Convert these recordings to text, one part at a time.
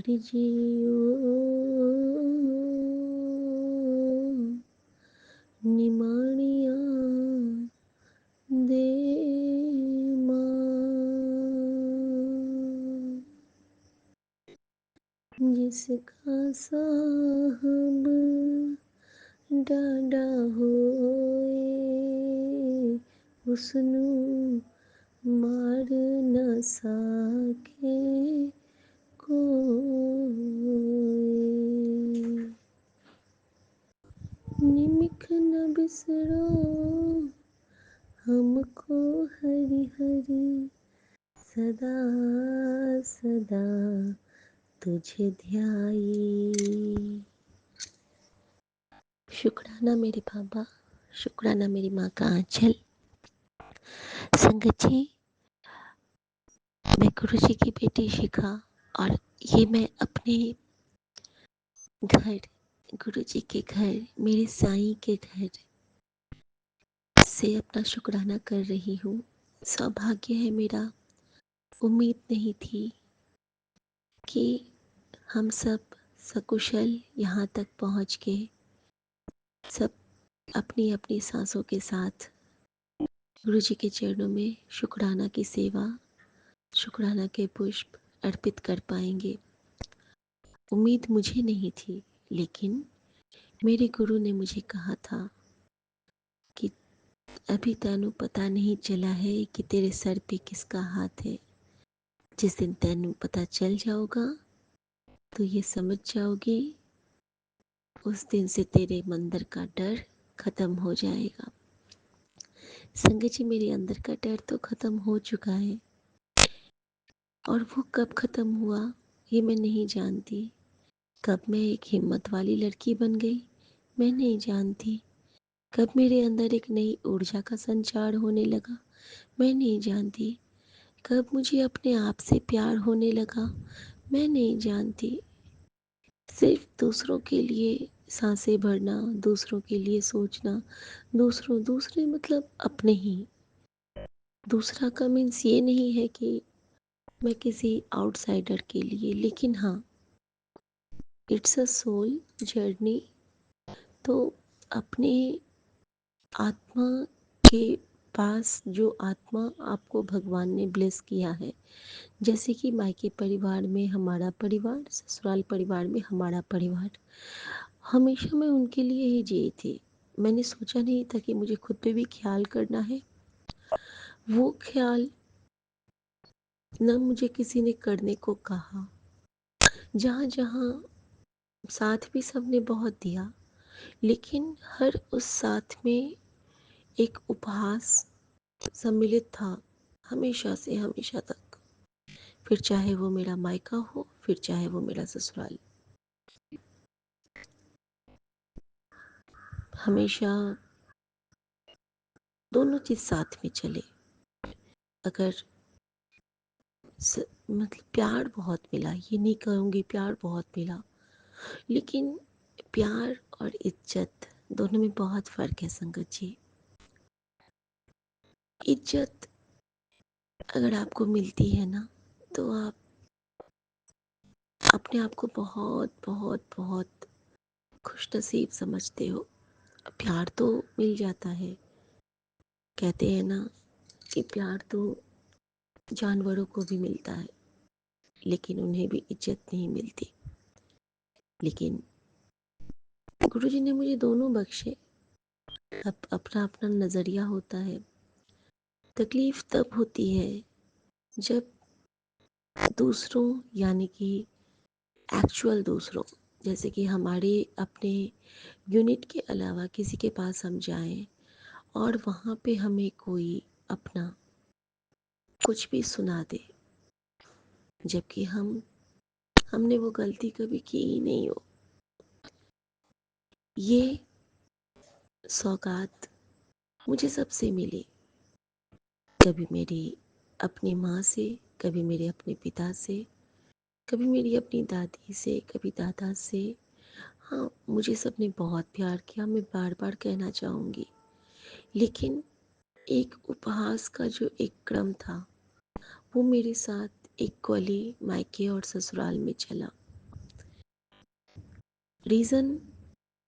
जियो निमाणिया दे मां, जिसका साहब डाडा होए उसनू मार न सके कोई। निमिख न बिसरो हमको हरि हरि, सदा सदा तुझे ध्याई। शुक्राना मेरे बाबा, शुक्राना मेरी माँ का आंचल। संगत जी, मैं गुरु जी की बेटी शिखा और ये मैं अपने घर, गुरु जी के घर, मेरे साईं के घर से अपना शुक्राना कर रही हूँ। सौभाग्य है मेरा, उम्मीद नहीं थी कि हम सब सकुशल यहाँ तक पहुँच के सब अपनी अपनी सांसों के साथ गुरु जी के चरणों में शुक्राना की सेवा, शुक्राना के पुष्प अर्पित कर पाएंगे। उम्मीद मुझे नहीं थी, लेकिन मेरे गुरु ने मुझे कहा था कि अभी तैनू पता नहीं चला है कि तेरे सर पे किसका हाथ है। जिस दिन तैनू पता चल जाओगा तो ये समझ जाओगी, उस दिन से तेरे मंदिर का डर खत्म हो जाएगा। संगत जी, मेरे अंदर का डर तो खत्म हो चुका है, और वो कब खत्म हुआ ये मैं नहीं जानती। कब मैं एक हिम्मत वाली लड़की बन गई मैं नहीं जानती। कब मेरे अंदर एक नई ऊर्जा का संचार होने लगा मैं नहीं जानती। कब मुझे अपने आप से प्यार होने लगा मैं नहीं जानती। सिर्फ दूसरों के लिए सांसें भरना, दूसरों के लिए सोचना, दूसरे मतलब अपने ही। दूसरा का मीन्स ये नहीं है कि मैं किसी आउटसाइडर के लिए, लेकिन हाँ, इट्स अ सोल जर्नी। तो अपने आत्मा के पास जो आत्मा आपको भगवान ने ब्लेस किया है, जैसे कि मायके परिवार में हमारा परिवार, ससुराल परिवार में हमारा परिवार, हमेशा मैं उनके लिए ही जी थी। मैंने सोचा नहीं था कि मुझे खुद पे भी ख्याल करना है। वो ख्याल न मुझे किसी ने करने को कहा। जहाँ जहाँ साथ भी सबने बहुत दिया, लेकिन हर उस साथ में एक उपहास सम्मिलित था, हमेशा से हमेशा तक। फिर चाहे वो मेरा मायका हो, फिर चाहे वो मेरा ससुराल, हमेशा दोनों चीज साथ में चले। अगर मतलब प्यार बहुत मिला, ये नहीं कहूँगी प्यार बहुत मिला, लेकिन प्यार और इज्जत दोनों में बहुत फर्क है संगत जी। इज्जत अगर आपको मिलती है ना, तो आप अपने आप को बहुत बहुत बहुत खुशनसीब समझते हो। प्यार तो मिल जाता है, कहते हैं ना कि प्यार तो जानवरों को भी मिलता है, लेकिन उन्हें भी इज्जत नहीं मिलती। लेकिन गुरुजी ने मुझे दोनों बख्शे। अब अपना अपना नज़रिया होता है। तकलीफ तब होती है जब दूसरों, यानी कि एक्चुअल दूसरों, जैसे कि हमारे अपने यूनिट के अलावा किसी के पास हम जाएं और वहाँ पे हमें कोई अपना कुछ भी सुना दे, जबकि हमने वो गलती कभी की ही नहीं हो। ये सौगात मुझे सबसे मिली, कभी मेरी अपनी माँ से, कभी मेरे अपने पिता से, कभी मेरी अपनी दादी से, कभी दादा से। हाँ, मुझे सबने बहुत प्यार किया, मैं बार बार कहना चाहूँगी। लेकिन एक उपहास का जो एक क्रम था, वो मेरे साथ इक्वली मायके और ससुराल में चला। रीज़न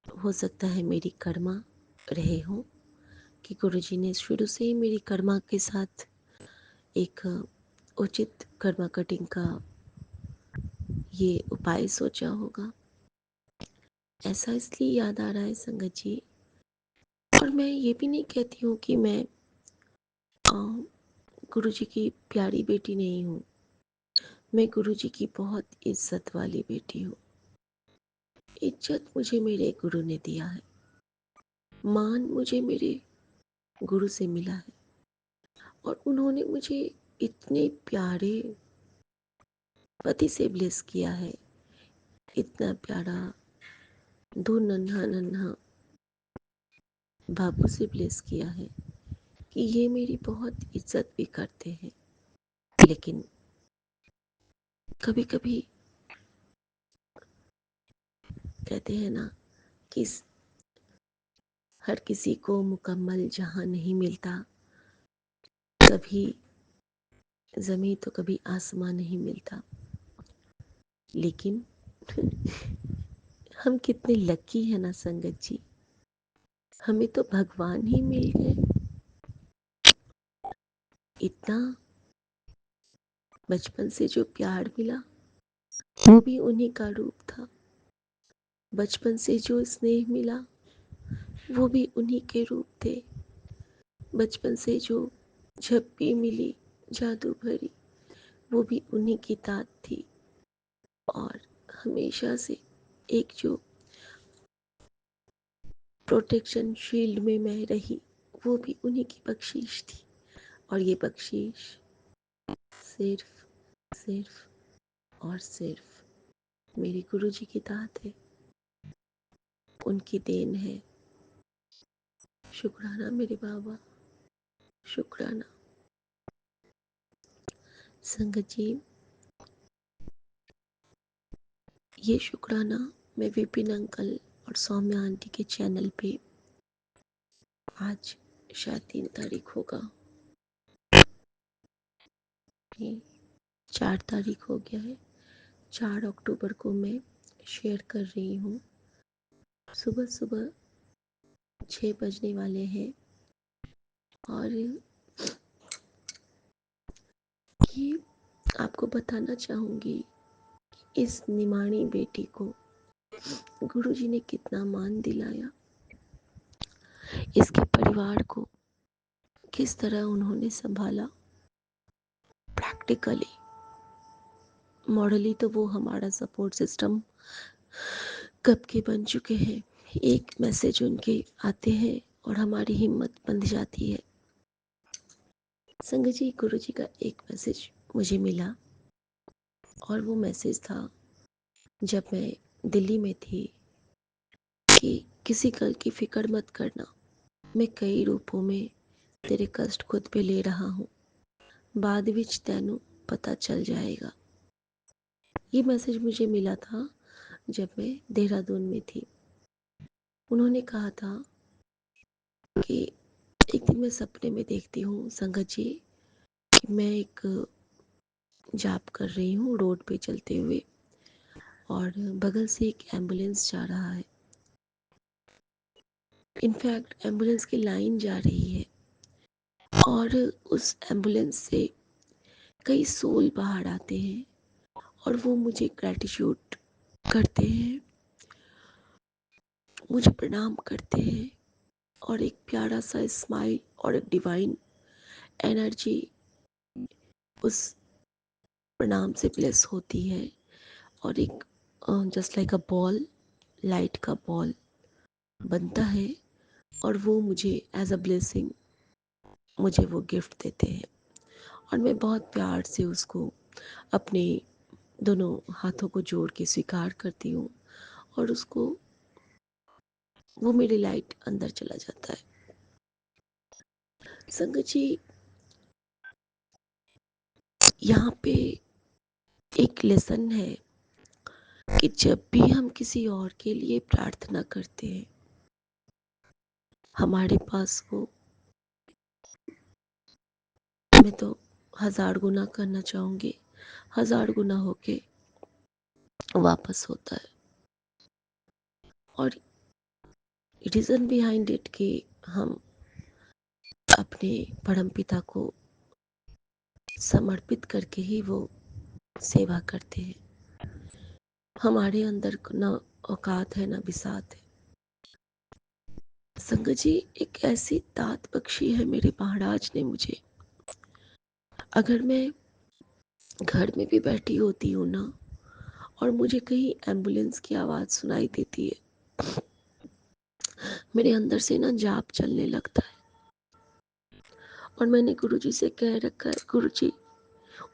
हो सकता है मेरी कर्मा रहे हो कि गुरुजी ने शुरू से ही मेरी कर्मा के साथ एक उचित कर्मा कटिंग का ये उपाय सोचा होगा। ऐसा इसलिए याद आ रहा है संगत जी। और मैं ये भी नहीं कहती हूँ कि मैं गुरुजी की प्यारी बेटी नहीं हूँ। मैं गुरुजी की बहुत इज्जत वाली बेटी हूँ। इज्जत मुझे मेरे गुरु ने दिया है, मान मुझे मेरे गुरु से मिला है, और उन्होंने मुझे इतने प्यारे पति से ब्लेस किया है, इतना प्यारा दो नन्हा नन्हा बाबू से ब्लेस किया है कि ये मेरी बहुत इज्जत भी करते हैं। लेकिन कभी कभी कहते हैं ना कि हर किसी को मुकम्मल जहां नहीं मिलता, कभी ज़मीं तो कभी आसमां नहीं मिलता। लेकिन हम कितने लकी हैं ना संगत जी, हमें तो भगवान ही मिल गए। इतना बचपन से जो प्यार मिला वो भी उन्हीं का रूप था, बचपन से जो स्नेह मिला वो भी उन्हीं के रूप थे, बचपन से जो झप्पी मिली जादू भरी वो भी उन्हीं की दात थी, और हमेशा से एक जो प्रोटेक्शन शील्ड में मैं रही वो भी उन्हीं की बख्शीश थी। और ये बख्शीश सिर्फ सिर्फ और सिर्फ मेरे गुरुजी की दात है, उनकी देन है। शुक्राना मेरे बाबा, शुक्राना। संगत जी, ये शुक्राना मैं विपिन अंकल और सौम्या आंटी के चैनल पे आज शायद 3 तारीख होगा, 4 तारीख हो गया है, 4 अक्टूबर को मैं शेयर कर रही हूँ। सुबह सुबह 6 बजने वाले हैं और ये आपको बताना चाहूँगी इस निमाणी बेटी को गुरुजी ने कितना मान दिलाया, इसके परिवार को किस तरह उन्होंने संभाला। प्रैक्टिकली मॉडली तो वो हमारा सपोर्ट सिस्टम कब के बन चुके हैं। एक मैसेज उनके आते हैं और हमारी हिम्मत बंध जाती है। संगत जी, गुरुजी का एक मैसेज मुझे मिला और वो मैसेज था जब मैं दिल्ली में थी कि किसी कल की फिक्र मत करना, मैं कई रूपों में तेरे कष्ट खुद पे ले रहा हूँ, बाद विच तैनू पता चल जाएगा। ये मैसेज मुझे मिला था जब मैं देहरादून में थी। उन्होंने कहा था कि एक दिन मैं सपने में देखती हूँ संगत जी कि मैं एक जाप कर रही हूँ रोड पे चलते हुए, और बगल से एक एम्बुलेंस जा रहा है। इनफैक्ट एम्बुलेंस की लाइन जा रही है और उस एम्बुलेंस से कई सोल बाहर आते हैं और वो मुझे ग्रैटिट्यूड करते हैं, मुझे प्रणाम करते हैं, और एक प्यारा सा स्माइल और एक डिवाइन एनर्जी उस प्रणाम से ब्लेस होती है, और एक just like a ball, light का बॉल बनता है और वो मुझे एज अ ब्लेसिंग मुझे वो गिफ्ट देते हैं, और मैं बहुत प्यार से उसको अपने दोनों हाथों को जोड़ के स्वीकार करती हूँ, और उसको वो मेरी लाइट अंदर चला जाता है। संगत जी, यहाँ पे एक लेसन है कि जब भी हम किसी और के लिए प्रार्थना करते हैं हमारे पास वो, मैं तो 1000 गुना करना चाहूँगी, 1000 गुना होके वापस होता है। और रीज़न बिहाइंड इट कि हम अपने परमपिता को समर्पित करके ही वो सेवा करते हैं। हमारे अंदर ना औकात है ना बिसात है। संगत जी, एक ऐसी दात बख्शी है मेरे महाराज ने मुझे। अगर मैं घर में भी बैठी होती हूँ ना और मुझे कहीं एम्बुलेंस की आवाज़ सुनाई देती है, मेरे अंदर से ना जाप चलने लगता है। और मैंने गुरुजी से कह रखा है, गुरुजी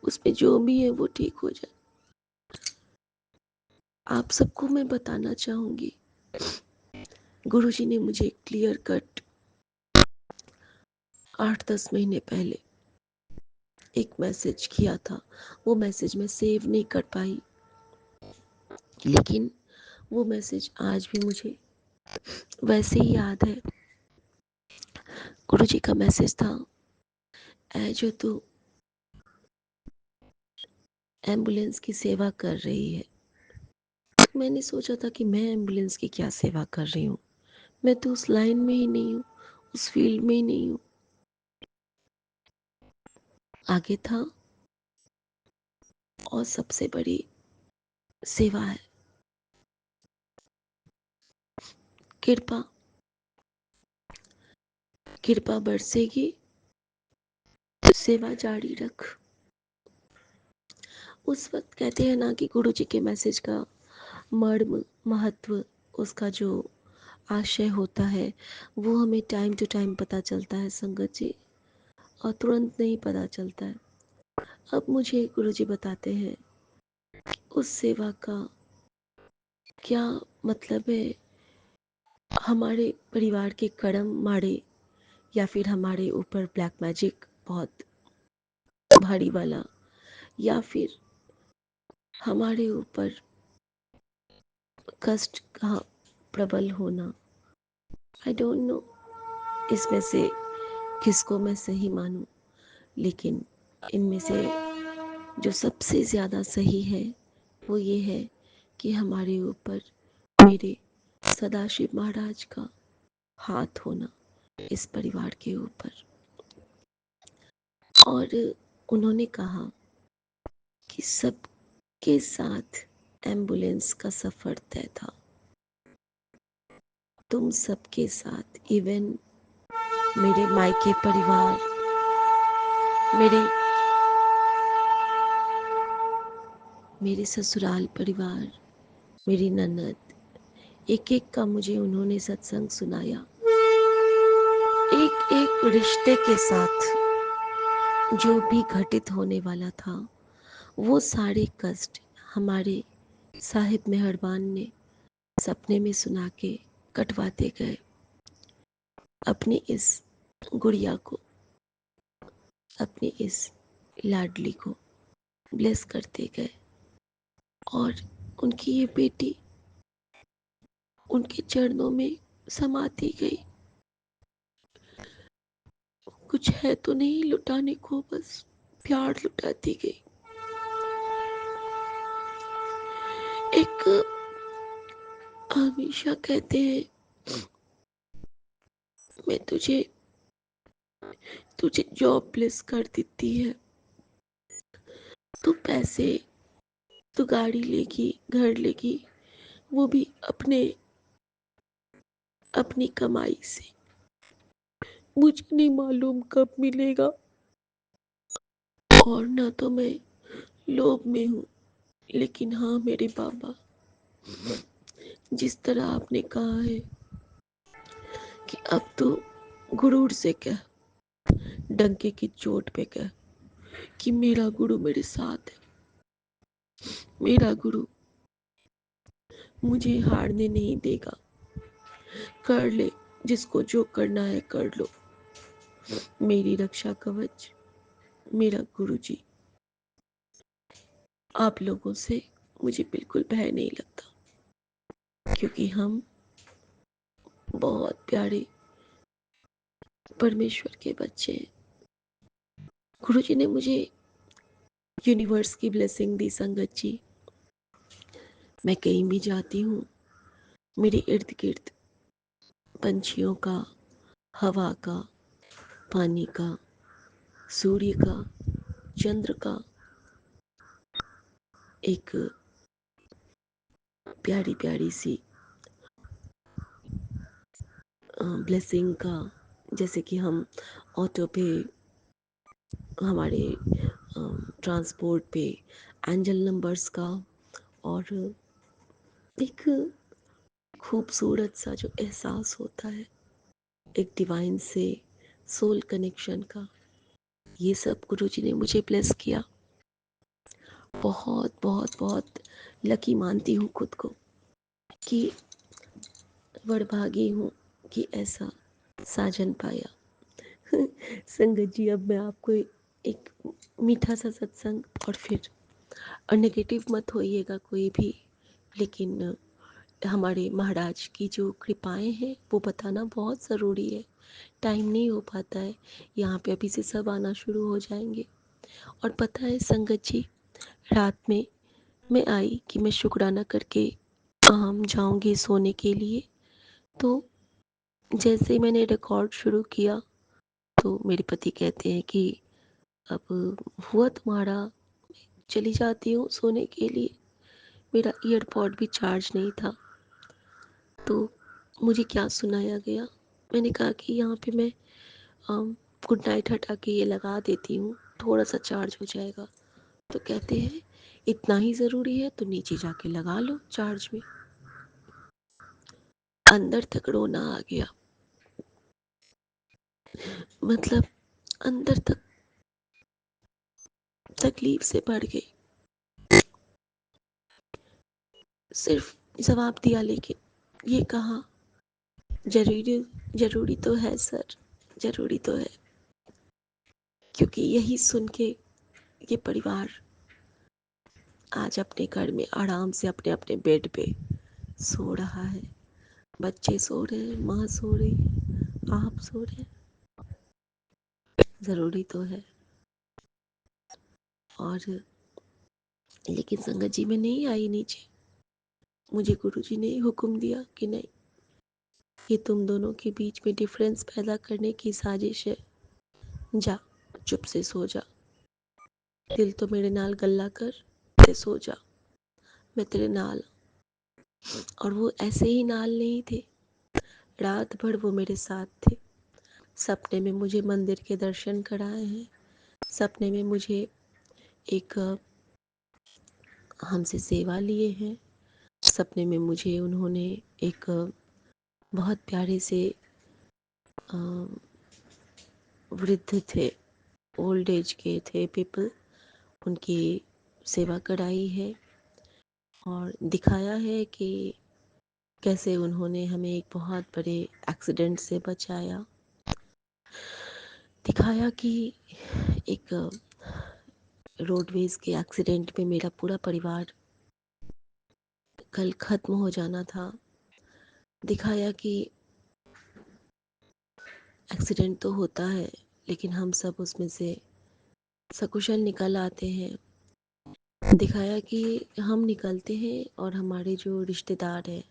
उसमें जो भी है वो ठीक हो जाए। आप सबको मैं बताना चाहूँगी, गुरुजी ने मुझे क्लियर कट 8-10 महीने पहले एक मैसेज किया था। वो मैसेज मैं सेव नहीं कर पाई, लेकिन वो मैसेज आज भी मुझे वैसे ही याद है। गुरुजी का मैसेज था, ऐ जो तू एम्बुलेंस की सेवा कर रही है। मैंने सोचा था कि मैं एम्बुलेंस की क्या सेवा कर रही हूँ, मैं तो उस लाइन में ही नहीं हूँ, उस फील्ड में ही नहीं हूँ। आगे था, और सबसे बड़ी सेवा है कृपा। कृपा बरसेगी, सेवा जारी रख। उस वक्त कहते हैं ना कि गुरुजी के मैसेज का मर्म, महत्व, उसका जो आशय होता है वो हमें टाइम टू टाइम पता चलता है संगत जी, और तुरंत नहीं पता चलता है। अब मुझे गुरुजी बताते हैं उस सेवा का क्या मतलब है। हमारे परिवार के कर्म माड़े, या फिर हमारे ऊपर ब्लैक मैजिक बहुत भारी वाला, या फिर हमारे ऊपर कष्ट का प्रबल होना, आई डोंट नो इसमें से किसको मैं सही मानूं। लेकिन इनमें से जो सबसे ज़्यादा सही है वो ये है कि हमारे ऊपर मेरे सदाशिव महाराज का हाथ होना इस परिवार के ऊपर। और उन्होंने कहा कि सबके साथ एम्बुलेंस का सफ़र तय था, तुम सबके साथ, इवन मेरे मायके परिवार, मेरे मेरे ससुराल परिवार, मेरी ननद, एक एक का मुझे उन्होंने सत्संग सुनाया। एक एक रिश्ते के साथ जो भी घटित होने वाला था, वो सारे कष्ट हमारे साहिब मेहरबान ने सपने में सुना के कटवाते गए। अपनी इस गुड़िया को, अपनी इस लाडली को ब्लेस करते गए, और उनकी ये बेटी उनके चरणों में समाती गई। कुछ है तो नहीं लुटाने को, बस प्यार लुटाती गई। एक हमेशा कहते हैं, मैं तुझे तुझे जॉब ब्लेस कर देती है, तू पैसे, तू गाड़ी लेगी, घर लेगी, वो भी अपनी कमाई से। मुझे नहीं मालूम कब मिलेगा, और ना तो मैं लोभ में हूँ, लेकिन हाँ मेरे बाबा, जिस तरह आपने कहा है कि अब तो गुरूर से कह, डंके की चोट पे कह कि मेरा गुरु मेरे साथ है, मेरा गुरु मुझे हारने नहीं देगा। कर ले, जिसको जो करना है कर लो। मेरी रक्षा कवच मेरा गुरुजी। आप लोगों से मुझे बिल्कुल भय नहीं लगता, क्योंकि हम बहुत प्यारे परमेश्वर के बच्चे हैं। गुरुजी ने मुझे यूनिवर्स की ब्लेसिंग दी संगत जी। मैं कहीं भी जाती हूँ, मेरे इर्द गिर्द पंछियों का, हवा का, पानी का, सूर्य का, चंद्र का एक प्यारी प्यारी सी ब्लेसिंग का, जैसे कि हम ऑटो पे, हमारे ट्रांसपोर्ट पे एंजल नंबर्स का, और एक खूबसूरत सा जो एहसास होता है एक डिवाइन से सोल कनेक्शन का, ये सब गुरुजी ने मुझे ब्लेस किया। बहुत बहुत बहुत लकी मानती हूँ खुद को कि वरभागी हूँ कि ऐसा साजन पाया। संगत जी, अब मैं आपको एक मीठा सा सत्संग, और फिर और नेगेटिव मत होइएगा कोई भी, लेकिन हमारे महाराज की जो कृपाएं हैं वो बताना बहुत ज़रूरी है। टाइम नहीं हो पाता है यहाँ पे, अभी से सब आना शुरू हो जाएंगे। और पता है संगत जी, रात में मैं आई कि मैं शुक्राना करके हम जाऊंगी सोने के लिए, तो जैसे ही मैंने रिकॉर्ड शुरू किया तो मेरे पति कहते हैं कि अब हुआ तुम्हारा, चली जाती हूँ सोने के लिए। मेरा ईयरपॉड भी चार्ज नहीं था, तो मुझे क्या सुनाया गया, मैंने कहा कि यहाँ पे मैं गुड नाइट हटा के ये लगा देती हूँ, थोड़ा सा चार्ज हो जाएगा। तो कहते हैं इतना ही ज़रूरी है तो नीचे जाके लगा लो चार्ज में। अंदर तक रोना आ गया, मतलब अंदर तक तकलीफ से भर गई। सिर्फ जवाब दिया, लेकिन ये कहा जरूरी, जरूरी तो है सर, जरूरी तो है, क्योंकि यही सुन के ये परिवार आज अपने घर में आराम से अपने अपने बेड पे सो रहा है। बच्चे सो रहे हैं, माँ सो रही है, आप सो रहे हैं, ज़रूरी तो है। और लेकिन संगत जी, मैं नहीं आई नीचे, मुझे गुरुजी ने हुक्म दिया कि नहीं, ये तुम दोनों के बीच में डिफरेंस पैदा करने की साजिश है, जा चुप से सो जा, दिल तो मेरे नाल गल्ला कर ते सो जा, मैं तेरे नाल। और वो ऐसे ही नाल नहीं थे, रात भर वो मेरे साथ थे। सपने में मुझे मंदिर के दर्शन कराए हैं, सपने में मुझे एक हमसे सेवा लिए हैं, सपने में मुझे उन्होंने एक बहुत प्यारे से वृद्ध थे, ओल्ड एज के थे पीपल, उनकी सेवा कराई है, और दिखाया है कि कैसे उन्होंने हमें एक बहुत बड़े एक्सीडेंट से बचाया। दिखाया कि एक रोडवेज के एक्सीडेंट में मेरा पूरा परिवार कल ख़त्म हो जाना था। दिखाया कि एक्सीडेंट तो होता है, लेकिन हम सब उसमें से सकुशल निकल आते हैं। दिखाया कि हम निकलते हैं और हमारे जो रिश्तेदार हैं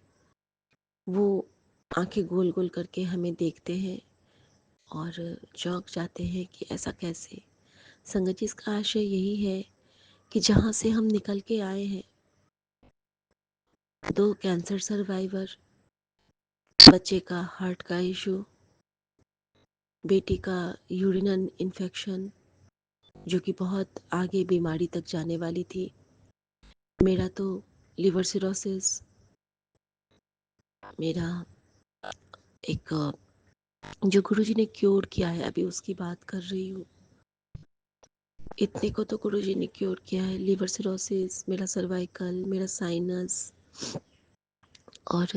वो आंखें गोल गोल करके हमें देखते हैं और चौंक जाते हैं कि ऐसा कैसे। संगत जी, इसका आशय यही है कि जहाँ से हम निकल के आए हैं, 2 कैंसर सर्वाइवर, बच्चे का हार्ट का इशू, बेटी का यूरिनल इन्फेक्शन जो कि बहुत आगे बीमारी तक जाने वाली थी, मेरा तो लिवर सिरोसिस, मेरा एक जो गुरुजी ने क्योर किया है, अभी उसकी बात कर रही हूँ, इतने को तो गुरुजी ने क्योर किया है। लिवर सिरोसिस, मेरा सर्वाइकल, मेरा साइनस, और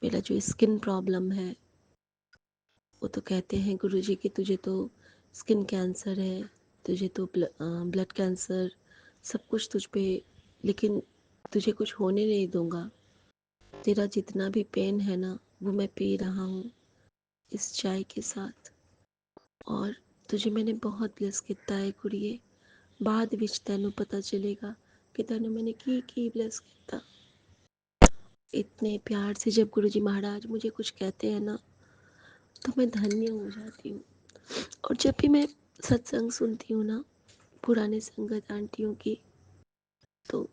मेरा जो स्किन प्रॉब्लम है, वो तो कहते हैं गुरुजी कि तुझे तो स्किन कैंसर है, तुझे तो ब्लड कैंसर, सब कुछ तुझ पे, लेकिन तुझे कुछ होने नहीं दूंगा। तेरा जितना भी पेन है ना, वो मैं पी रहा हूँ इस चाय के साथ, और तुझे मैंने बहुत ब्लेस किया है कुड़िए। बाद विच तैनू पता चलेगा कि तैनू मैंने की ब्लेस किया। इतने प्यार से जब गुरुजी महाराज मुझे कुछ कहते हैं ना, तो मैं धन्य हो जाती हूँ। और जब भी मैं सत्संग सुनती हूँ ना, पुराने संगत आंटियों की, तो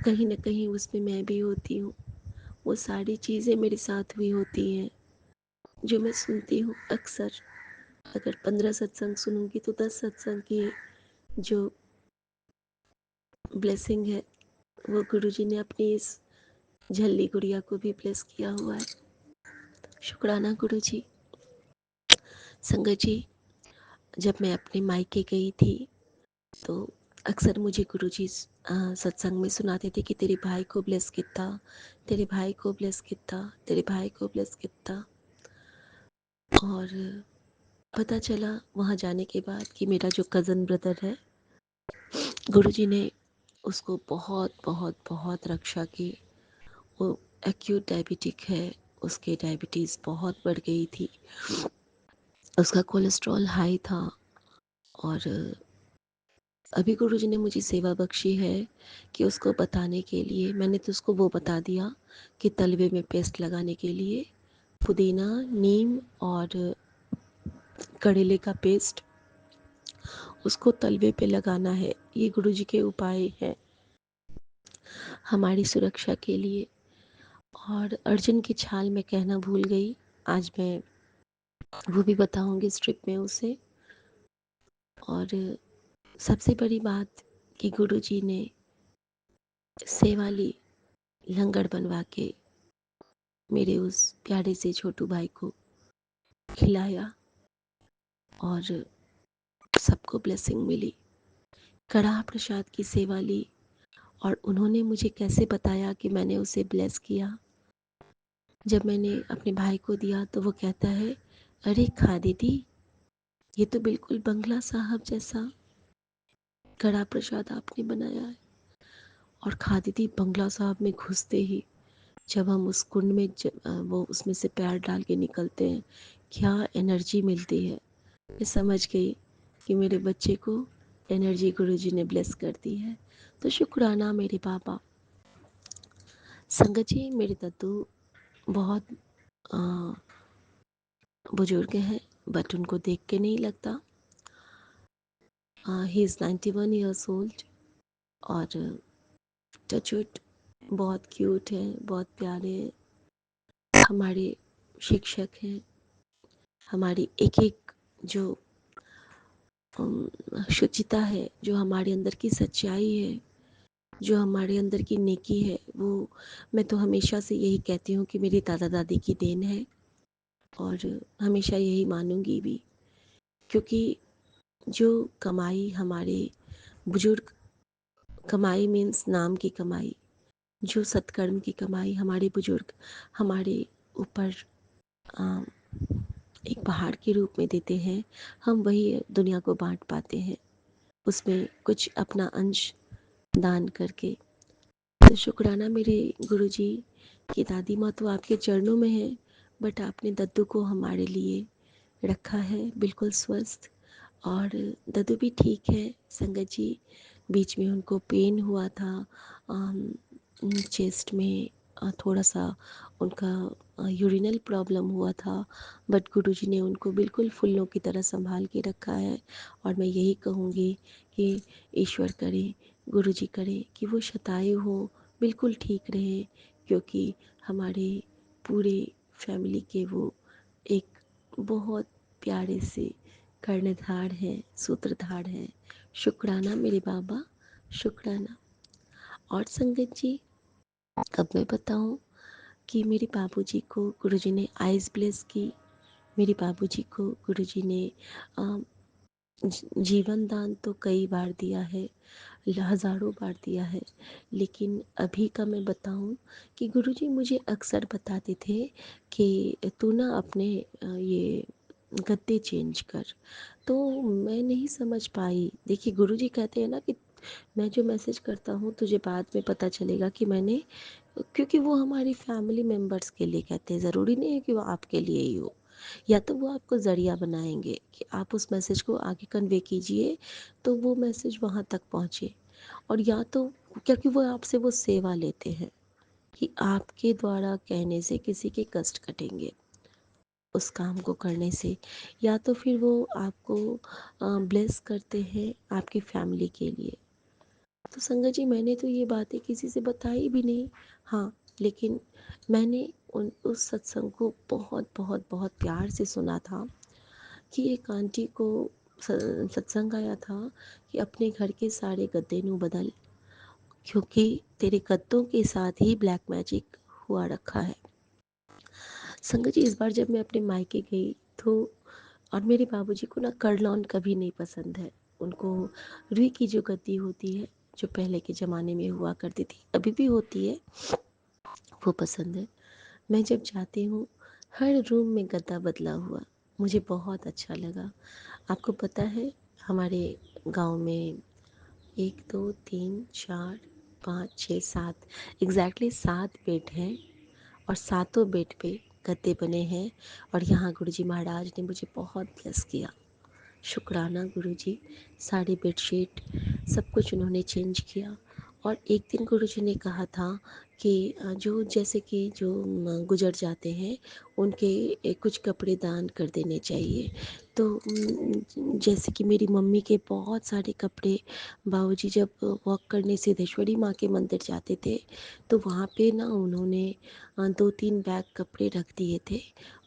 कहीं न कहीं उसमें मैं भी होती हूँ। वो सारी चीज़ें मेरे साथ हुई होती हैं जो मैं सुनती हूँ अक्सर। अगर 15 सत्संग सुनूंगी तो 10 सत्संग की जो ब्लेसिंग है वो गुरुजी ने अपनी इस झल्ली गुड़िया को भी ब्लेस किया हुआ है। शुक्राना गुरुजी। संगत जी, जब मैं अपने मायके गई थी तो अक्सर मुझे गुरुजी सत्संग में सुनाते थे कि तेरे भाई को ब्लेस किता, तेरे भाई को ब्लेस किता, तेरे भाई को ब्लेस किता। और पता चला वहाँ जाने के बाद कि मेरा जो कज़न ब्रदर है, गुरुजी ने उसको बहुत बहुत बहुत रक्षा की। वो एक्यूट डायबिटिक है, उसके डायबिटीज़ बहुत बढ़ गई थी, उसका कोलेस्ट्रॉल हाई था। और अभी गुरुजी ने मुझे सेवा बख्शी है कि उसको बताने के लिए मैंने तो उसको वो बता दिया कि तलवे में पेस्ट लगाने के लिए पुदीना, नीम और करेले का पेस्ट उसको तलवे पे लगाना है। ये गुरुजी के उपाय हैं हमारी सुरक्षा के लिए। और अर्जुन की छाल मैं कहना भूल गई, आज मैं वो भी बताऊंगी स्ट्रिप में उसे। और सबसे बड़ी बात कि गुरुजी ने सेवाली लंगर बनवा के मेरे उस प्यारे से छोटू भाई को खिलाया और सबको ब्लेसिंग मिली। कड़ाह प्रसाद की सेवा ली और उन्होंने मुझे कैसे बताया कि मैंने उसे ब्लेस किया। जब मैंने अपने भाई को दिया तो वो कहता है, अरे खा दीदी, ये तो बिल्कुल बंगला साहब जैसा कड़ा प्रसाद आपने बनाया है। और खा दीदी, बंगला साहब में घुसते ही जब हम उस कुंड में वो उसमें से पैर डाल के निकलते हैं, क्या एनर्जी मिलती है। मैं समझ गई कि मेरे बच्चे को एनर्जी गुरुजी ने ब्लेस कर दी है। तो शुक्राना मेरे पापा। संगत जी, मेरे दद्दू बहुत बुजुर्ग हैं, बट उनको देख के नहीं लगता। He is 91 years old. और टचवुड बहुत क्यूट हैं, बहुत प्यारे हैं, हमारे शिक्षक हैं। हमारी एक एक जो शुचिता है, जो हमारे अंदर की सच्चाई है, जो हमारे अंदर की नेकी है, वो मैं तो हमेशा से यही कहती हूँ कि मेरी दादा दादी की देन है। और हमेशा यही मानूंगी भी, क्योंकि जो कमाई हमारे बुजुर्ग, कमाई मीन्स नाम की कमाई, जो सत्कर्म की कमाई हमारे बुजुर्ग हमारे ऊपर एक पहाड़ के रूप में देते हैं, हम वही दुनिया को बांट पाते हैं, उसमें कुछ अपना अंश दान करके। तो शुक्राना मेरे गुरुजी की दादी माँ तो आपके चरणों में है, बट आपने दद्दू को हमारे लिए रखा है बिल्कुल स्वस्थ। और दद्दू भी ठीक है संगत जी। बीच में उनको पेन हुआ था चेस्ट में, थोड़ा सा उनका यूरिनल प्रॉब्लम हुआ था, बट गुरुजी ने उनको बिल्कुल फूलों की तरह संभाल के रखा है। और मैं यही कहूँगी कि ईश्वर करे, गुरुजी करे कि वो शतायु हो, बिल्कुल ठीक रहे, क्योंकि हमारे पूरे फैमिली के वो एक बहुत प्यारे से कर्णधार हैं, सूत्रधार हैं। शुक्राना मेरे बाबा, शुक्राना। और संगत जी, अब मैं बताऊं कि मेरे बाबूजी को गुरुजी ने आइज़ ब्लेस की। मेरे बाबूजी को गुरुजी ने जीवन दान तो कई बार दिया है, हज़ारों बार दिया है। लेकिन अभी का मैं बताऊं कि गुरुजी मुझे अक्सर बताते थे कि तू ना अपने ये गद्दे चेंज कर। तो मैं नहीं समझ पाई। देखिए, गुरुजी कहते हैं ना कि मैं जो मैसेज करता हूँ तुझे बाद में पता चलेगा कि मैंने, क्योंकि वो हमारी फैमिली मेम्बर्स के लिए कहते हैं, ज़रूरी नहीं है कि वो आपके लिए ही हो। या तो वो आपको ज़रिया बनाएंगे कि आप उस मैसेज को आगे कन्वे कीजिए तो वो मैसेज वहाँ तक पहुँचे, और या तो क्योंकि वो आपसे वो सेवा लेते हैं, कि आपके द्वारा कहने से किसी के कष्ट कटेंगे उस काम को करने से, या तो फिर वो आपको ब्लेस करते हैं आपकी फैमिली के लिए। तो संगत जी, मैंने तो ये बातें किसी से बताई भी नहीं। हाँ, लेकिन मैंने उस सत्संग को बहुत बहुत बहुत प्यार से सुना था कि एक आंटी को सत्संग आया था कि अपने घर के सारे गद्दे नू बदल, क्योंकि तेरे गद्दों के साथ ही ब्लैक मैजिक हुआ रखा है। संगत जी, इस बार जब मैं अपने मायके गई तो, और मेरे बाबूजी को ना करलौन कभी नहीं पसंद है। उनको रुई की जो गद्दी होती है, जो पहले के ज़माने में हुआ करती थी, अभी भी होती है, वो पसंद है। मैं जब जाती हूँ, हर रूम में गद्दा बदला हुआ, मुझे बहुत अच्छा लगा। आपको पता है, हमारे गांव में 1 2 3 4 5 6 7 एग्जैक्टली 7 बेड हैं, और सातों बेड पे गद्दे बने हैं। और यहाँ गुरुजी महाराज ने मुझे बहुत ब्लेस किया। शुक्राना गुरुजी। साड़ी बेडशीट सब कुछ उन्होंने चेंज किया। और एक दिन गुरुजी ने कहा था कि जो जैसे कि जो गुजर जाते हैं, उनके कुछ कपड़े दान कर देने चाहिए। तो जैसे कि मेरी मम्मी के बहुत सारे कपड़े, बाबूजी जब वॉक करने सिद्धेश्वरी माँ के मंदिर जाते थे, तो वहाँ पे ना उन्होंने 2-3 बैग कपड़े रख दिए थे,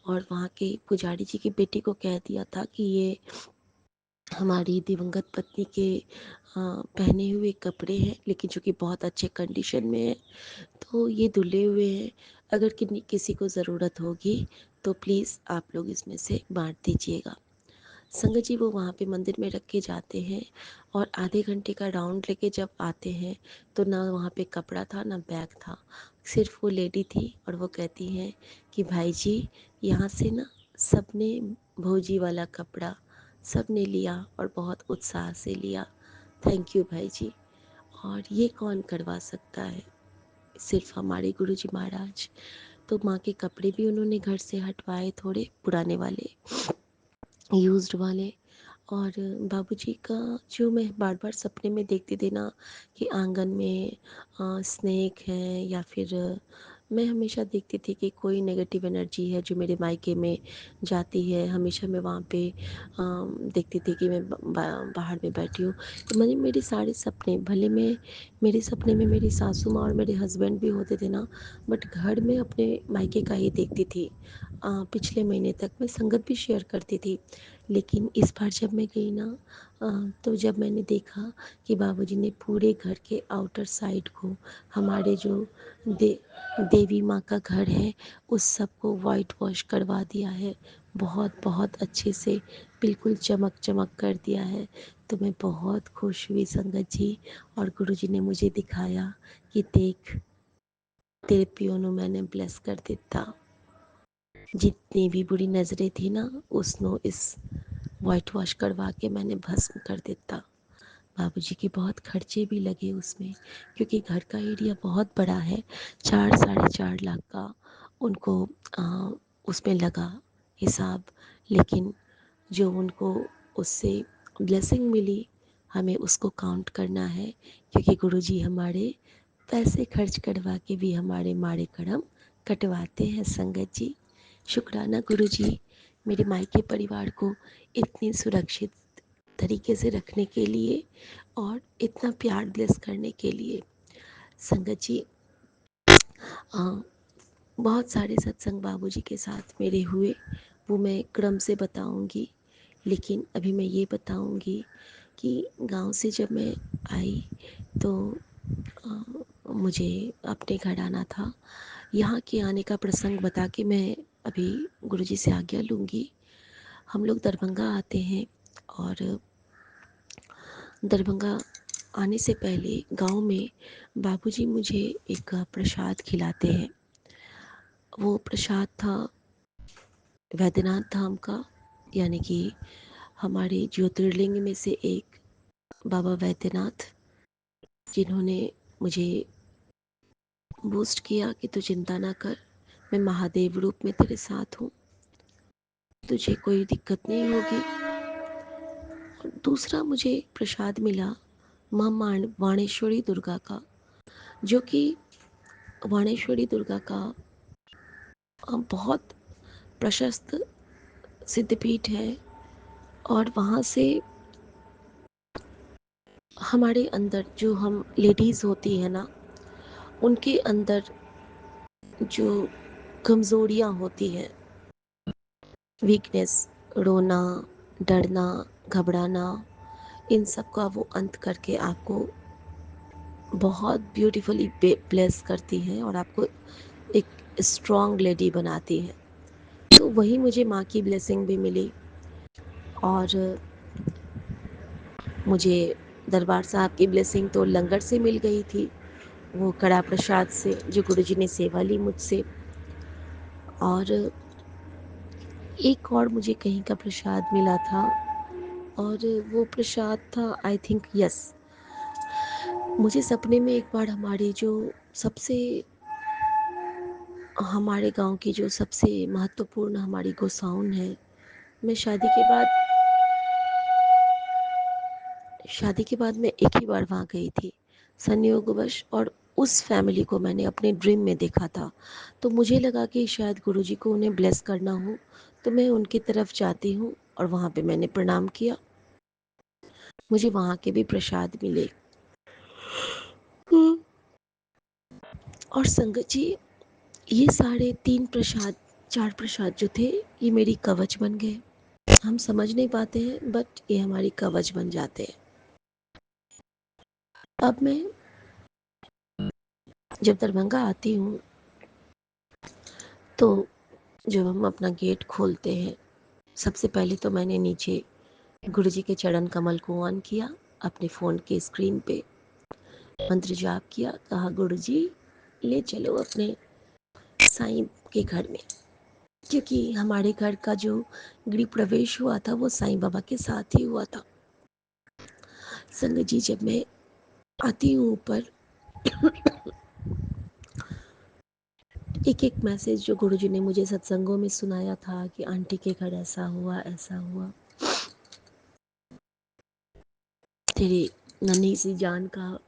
और वहाँ के पुजारी जी की बेटी को कह दिया था कि ये हमारी दिवंगत पत्नी के पहने हुए कपड़े हैं, लेकिन जो कि बहुत अच्छे कंडीशन में है, तो ये धुले हुए हैं। अगर किसी को ज़रूरत होगी तो प्लीज़ आप लोग इसमें से बांट दीजिएगा। संगत जी, वो वहाँ पे मंदिर में रख के जाते हैं, और आधे घंटे का राउंड लेके जब आते हैं, तो ना वहाँ पे कपड़ा था ना बैग था, सिर्फ वो लेडी थी। और वो कहती हैं कि भाई जी, यहाँ से ना सबने भौजी वाला कपड़ा सब ने लिया, और बहुत उत्साह से लिया। थैंक यू भाई जी। और ये कौन करवा सकता है, सिर्फ हमारे गुरुजी महाराज। तो माँ के कपड़े भी उन्होंने घर से हटवाए, थोड़े पुराने वाले, यूज्ड वाले। और बाबूजी का जो मैं बार बार सपने में देखती थी ना, कि आंगन में स्नेक है, या फिर मैं हमेशा देखती थी कि कोई नेगेटिव एनर्जी है जो मेरे मायके में जाती है। हमेशा मैं वहाँ पे देखती थी कि मैं बाहर में बैठी हूँ। तो मैंने मेरे सारे सपने, भले मैं मेरे सपने में मेरी सासू माँ और मेरे हस्बैंड भी होते थे ना, बट घर में अपने मायके का ही देखती थी। पिछले महीने तक मैं संगत भी शेयर करती थी। लेकिन इस बार जब मैं गई ना, तो जब मैंने देखा कि बाबूजी ने पूरे घर के आउटर साइड को, हमारे जो देवी माँ का घर है, उस सब को वाइट वॉश करवा दिया है। बहुत बहुत अच्छे से बिल्कुल चमक चमक कर दिया है। तो मैं बहुत खुश हुई संगत जी। और गुरुजी ने मुझे दिखाया कि देख, तेरे पियो ਨੂੰ मैंने ब्लेस कर दिता। जितनी भी बुरी नज़रें थी ना, उसनो इस वाइट वॉश करवा के मैंने भस्म कर दिता। बाबूजी के बहुत खर्चे भी लगे उसमें, क्योंकि घर का एरिया बहुत बड़ा है। 4-4.5 लाख का उनको उसमें लगा हिसाब। लेकिन जो उनको उससे ब्लेसिंग मिली, हमें उसको काउंट करना है, क्योंकि गुरुजी हमारे पैसे खर्च करवा के भी हमारे माड़े कर्म कटवाते हैं संगत जी। शुक्राना गुरुजी, मेरे मायके परिवार को इतनी सुरक्षित तरीके से रखने के लिए, और इतना प्यार ब्लेस करने के लिए। संगत जी, बहुत सारे सत्संग बाबूजी के साथ मेरे हुए, वो मैं क्रम से बताऊंगी। लेकिन अभी मैं ये बताऊंगी कि गांव से जब मैं आई, तो मुझे अपने घर आना था। यहाँ के आने का प्रसंग बता के मैं अभी गुरुजी से आज्ञा लूँगी। हम लोग दरभंगा आते हैं, और दरभंगा आने से पहले गांव में बाबूजी मुझे एक प्रसाद खिलाते हैं। वो प्रसाद था वैद्यनाथ धाम का, यानी कि हमारे ज्योतिर्लिंग में से एक बाबा वैद्यनाथ, जिन्होंने मुझे बूस्ट किया कि तू चिंता ना कर, मैं महादेव रूप में तेरे साथ हूँ, तुझे कोई दिक्कत नहीं होगी। और दूसरा मुझे प्रसाद मिला माँ वाणेश्वरी दुर्गा का, जो कि वाणेश्वरी दुर्गा का बहुत प्रशस्त सिद्धपीठ है, और वहाँ से हमारे अंदर जो हम लेडीज़ होती है ना, उनके अंदर जो कमज़ोरियाँ होती हैं, वीकनेस, रोना, डरना, घबराना, इन सब का वो अंत करके आपको बहुत ब्यूटीफुली ब्लेस करती हैं और आपको एक स्ट्रॉन्ग लेडी बनाती हैं। तो वही मुझे माँ की ब्लेसिंग भी मिली, और मुझे दरबार साहब की ब्लेसिंग तो लंगर से मिल गई थी, वो कड़ा प्रसाद से जो गुरुजी ने सेवा ली मुझसे। और एक और मुझे कहीं का प्रसाद मिला था, और वो प्रसाद था, आई थिंक, यस, मुझे सपने में एक बार हमारे जो सबसे हमारे गांव की जो सबसे महत्वपूर्ण हमारी गोसाउन है, मैं शादी के बाद मैं एक ही बार वहाँ गई थी संयोगवश, और उस फैमिली को मैंने अपने ड्रीम में देखा था। तो मुझे लगा कि शायद गुरुजी को उन्हें ब्लेस करना हो, तो मैं उनकी तरफ जाती हूँ, और वहाँ पे मैंने प्रणाम किया। मुझे वहाँ के भी प्रसाद मिले। और संगत जी, ये साढ़े 3 प्रसाद, 4 प्रसाद जो थे, ये मेरी कवच बन गए। हम समझ नहीं पाते हैं, बट ये हमारी कवच बन जाते हैं। अब मैं जब दरभंगा आती हूँ, तो जब हम अपना गेट खोलते हैं, सबसे पहले तो मैंने नीचे गुरुजी के चरण कमल को ऑन किया, अपने फ़ोन के स्क्रीन पे मंत्र जाप किया, कहा गुरुजी ले चलो अपने साईं के घर में, क्योंकि हमारे घर का जो गृह प्रवेश हुआ था वो साईं बाबा के साथ ही हुआ था। संगत जी, जब मैं आती हूँ ऊपर, एक एक मैसेज जो गुरुजी ने मुझे सत्संगों में सुनाया था कि आंटी के घर ऐसा हुआ, ऐसा हुआ, तेरी नन्ही सी जान का